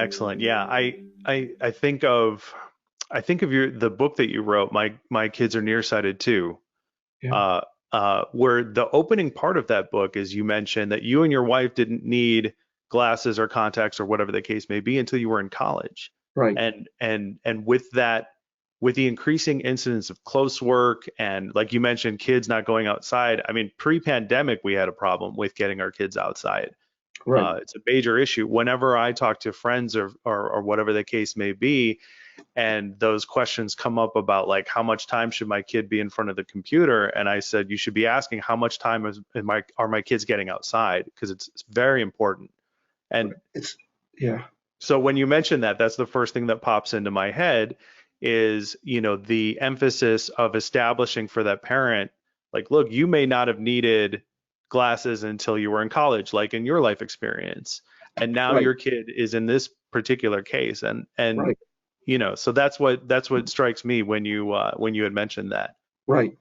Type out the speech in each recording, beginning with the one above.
Excellent. Yeah, I think of the book that you wrote. My kids are nearsighted too. Yeah, Uh, where the opening part of that book is you mentioned that you and your wife didn't need glasses or contacts or whatever the case may be until you were in college. right. And with that, with the increasing incidence of close work and like you mentioned, kids not going outside. I mean, pre-pandemic, we had a problem with getting our kids outside. Right. It's a major issue. Whenever I talk to friends or whatever the case may be, and those questions come up about like how much time should my kid be in front of the computer, and I said you should be asking how much time are my kids getting outside because it's very important. And It's yeah, so when you mention that, that's the first thing that pops into my head is, the emphasis of establishing for that parent, like, look, you may not have needed glasses until you were in college, like in your life experience. And now right, your kid is in this particular case. And right, so that's what strikes me when you had mentioned that. right.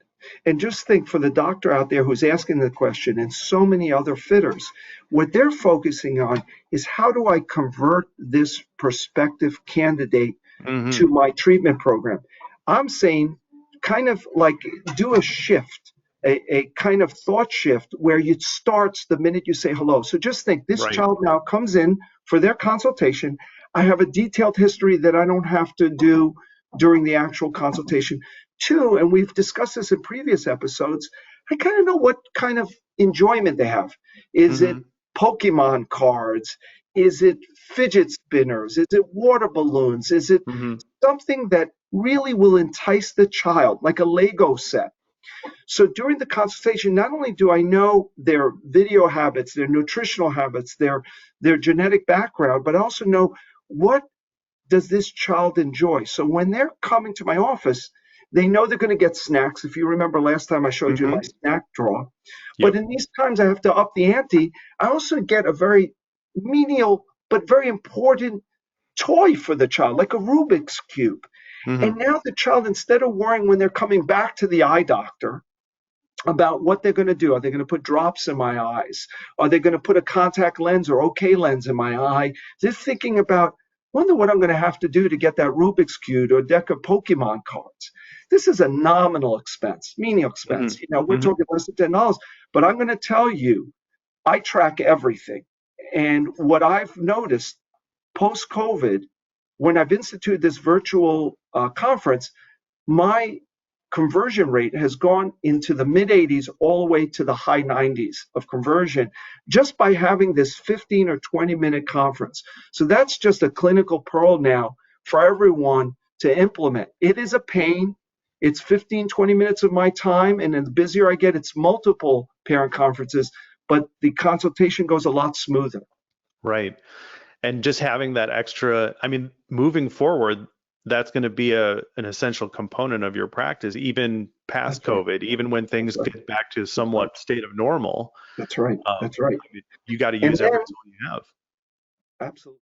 And just think for the doctor out there who's asking the question, and so many other fitters, what they're focusing on is how do I convert this prospective candidate Hmm. to my treatment program? I'm saying kind of like do a shift, a kind of thought shift where it starts the minute you say hello. So just think this Right. child now comes in for their consultation. I have a detailed history that I don't have to do during the actual consultation. Two, and we've discussed this in previous episodes, I kind of know what kind of enjoyment they have. Is it Hmm. Pokemon cards? Is it fidget spinners? Is it water balloons? Is it Hmm. something that really will entice the child, like a Lego set? So during the consultation, not only do I know their video habits, their nutritional habits, their genetic background, but I also know what does this child enjoy. So when they're coming to my office, they know they're going to get snacks. If you remember last time I showed you my Hmm. snack drawer. But Yep. in these times I have to up the ante, I also get a very menial but very important toy for the child, like a Rubik's Cube. Hmm. And now the child, instead of worrying when they're coming back to the eye doctor about what they're going to do, are they going to put drops in my eyes? Are they going to put a contact lens or OK lens in my eye? They're thinking about, wonder what I'm going to have to do to get that Rubik's Cube or a deck of Pokemon cards. This is a nominal expense, menial Hmm. expense. We're Hmm. talking less than $10, but I'm going to tell you, I track everything. And what I've noticed post COVID, when I've instituted this virtual conference, my conversion rate has gone into the mid 80s all the way to the high 90s of conversion just by having this 15 or 20-minute conference. So that's just a clinical pearl now for everyone to implement. It is a pain. It's 15, 20 minutes of my time. And then the busier I get, it's multiple parent conferences, but the consultation goes a lot smoother. Right. And just having that extra, I mean, moving forward, that's going to be an essential component of your practice, even past That's right. COVID, even when That's things right. get back to That's right. somewhat state of normal. That's right. That's right. I mean, you got to And use then, every tool you have. absolutely.